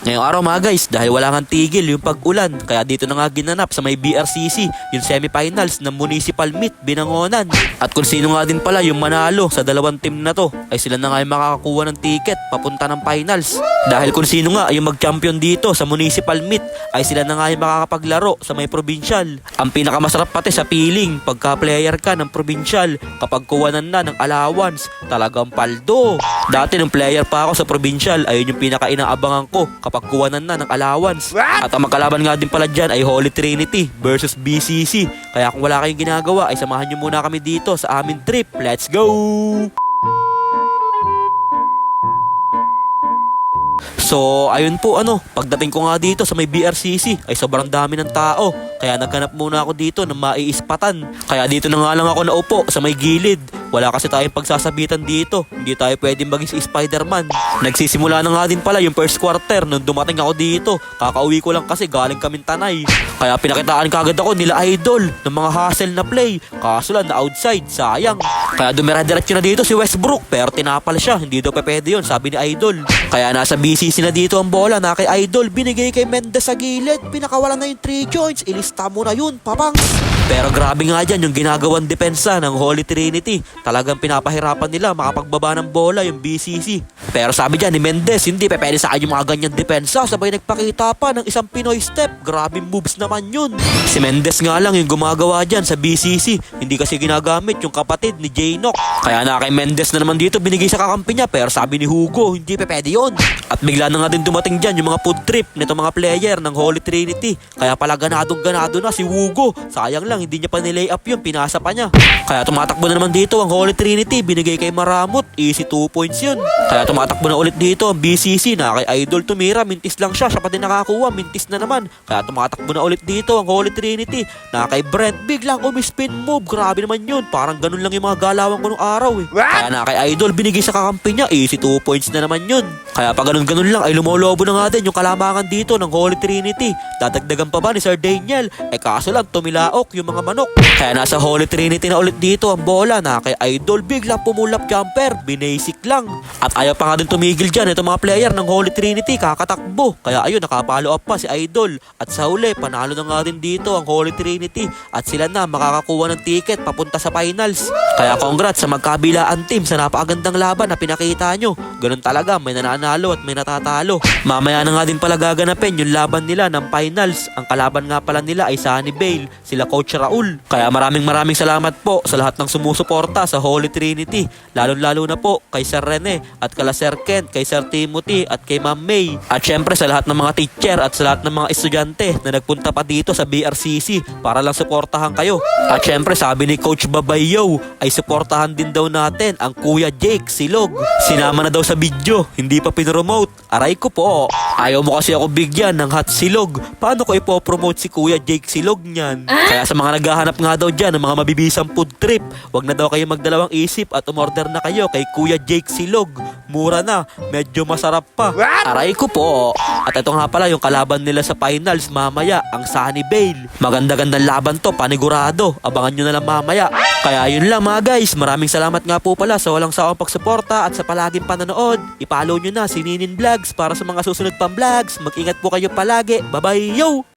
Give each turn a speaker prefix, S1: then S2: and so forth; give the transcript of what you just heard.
S1: Ngayong araw mga guys, dahil wala nga tigil yung pag-ulan, kaya dito na nga ginanap sa may BRCC yung semifinals ng Municipal Meet Binangonan. At kung sino nga din pala yung manalo sa dalawang team na to, ay sila na nga yung makakakuha ng ticket papunta ng finals. Dahil kung sino nga yung mag-champion dito sa Municipal Meet, ay sila na nga yung makakapaglaro sa may provincial. Ang pinakamasarap pati sa feeling, pagka player ka ng provincial, kapag kuwanan na ng allowance, talagang paldo. Dati nung player pa ako sa provincial, ayun yung pinaka-inaabangan ko kapag kuwanan na ng allowance. At ang magkalaban nga din pala dyan ay Holy Trinity versus BCC. Kaya kung wala kayong ginagawa ay samahan nyo muna kami dito sa aming trip. Let's go! So, ayun po pagdating ko nga dito sa may BRCC ay sobrang dami ng tao. Kaya naghanap muna ako dito ng maiispatan. Kaya dito na nga lang ako naupo sa may gilid. Wala kasi tayong pagsasabitan dito. Hindi tayo pwedeng maging si Spider-Man. Nagsisimula na nga din pala yung first quarter nung dumating ako dito. Kakauwi ko lang kasi galing kaming Tanay. Kaya pinakitaan kagad ako nila Idol ng mga hustle na play. Kaso lang na outside, sayang. Kaya dumira-diretso na dito si Westbrook pero tinapal siya. Hindi daw pwede yun, sabi ni Idol. Kaya nasa BCC na dito ang bola na kay Idol. Binigay kay Mendez sa gilid. Pinakawalan na yung 3 joints. Ilista mo na yun, papangs. Pero grabe nga dyan yung ginagawang depensa ng Holy Trinity. Talagang pinapahirapan nila makapagbaba ng bola yung BCC. Pero sabi dyan ni Mendez, hindi pwede sa akin yung mga ganyan depensa. Sabay nagpakita pa ng isang Pinoy step. Grabe moves naman yun. Si Mendez nga lang yung gumagawa dyan sa BCC. Hindi kasi ginagamit yung kapatid ni J-Nock. Kaya na kay Mendez na naman dito binigay sa kakampi niya. Pero sabi ni Hugo, hindi pwede yun. At bigla na nga din dumating dyan yung mga food trip nito mga player ng Holy Trinity. Kaya pala ganadong-ganado na si Hugo. Sayang lang, hindi niya pa nilay up yun, pinasa pa niya. Kaya tumatakbo na naman dito ang Holy Trinity, binigay kay Maramut, easy 2 points yun. Kaya tumatakbo na ulit dito ang BCC na kay Idol tumira, mintis lang siya pa din nakakuha, mintis na naman. Kaya tumatakbo na ulit dito ang Holy Trinity na kay Brent, biglang umispin move, grabe naman yun. Parang ganun lang yung mga galawan ko nung araw eh. Kaya na kay Idol, binigay sa kakampi niya, easy 2 points na naman yun. Kaya pag ganun-ganun lang ay lumolobo na nga din yung kalamangan dito ng Holy Trinity. Dadagdagan pa ba ni Sir Daniel? Kaso lang tumilaok yung mga manok. Kaya nasa Holy Trinity na ulit dito ang bola na kay Idol, biglang pumulap jumper, binasic lang. At ayaw pa nga din tumigil dyan itong mga player ng Holy Trinity, kakatakbo. Kaya ayun, nakapalo up pa si Idol. At sa huli, panalo na nga din dito ang Holy Trinity. At sila na makakakuha ng ticket papunta sa finals. Kaya congrats sa magkabilaan team sa napakagandang laban na pinakita nyo. Ganun talaga, may nananalo at may natatalo. Mamaya na nga din pala gaganapin yung laban nila ng finals. Ang kalaban nga pala nila ay Sunnyvale, sila Coach Raul. Kaya maraming salamat po sa lahat ng sumusuporta sa Holy Trinity. Lalo na po kay Sir Rene at kala Sir Kent, kay Sir Timothy at kay Ma'am May. At syempre sa lahat ng mga teacher at sa lahat ng mga estudyante na nagpunta pa dito sa BRCC para lang suportahan kayo. At syempre sabi ni Coach Babayo ay suportahan din daw natin ang Kuya Jake Silog. Sinama na daw sa video, hindi pa pinromote. Aray ko po. Ayaw mo kasi ako bigyan ng hot silog. Paano ko ipopromote si Kuya Jake Silog niyan? Kaya sa mga naghahanap nga daw dyan ng mga mabibisang food trip, wag na daw kayo magdalawang isip at umorder na kayo kay Kuya Jake Silog. Mura na, medyo masarap pa. Aray ko po. At ito nga pala yung kalaban nila sa finals mamaya, ang Sunnyvale. Maganda-gandang laban to, panigurado. Abangan nyo na lang mamaya. Kaya yun lang mga guys, maraming salamat nga po pala sa walang sawang pagsuporta at sa palaging panonood. I-follow nyo na si Ninin Vlogs para sa mga susunod pang vlogs. Mag-ingat po kayo palagi. Bye-bye, yo!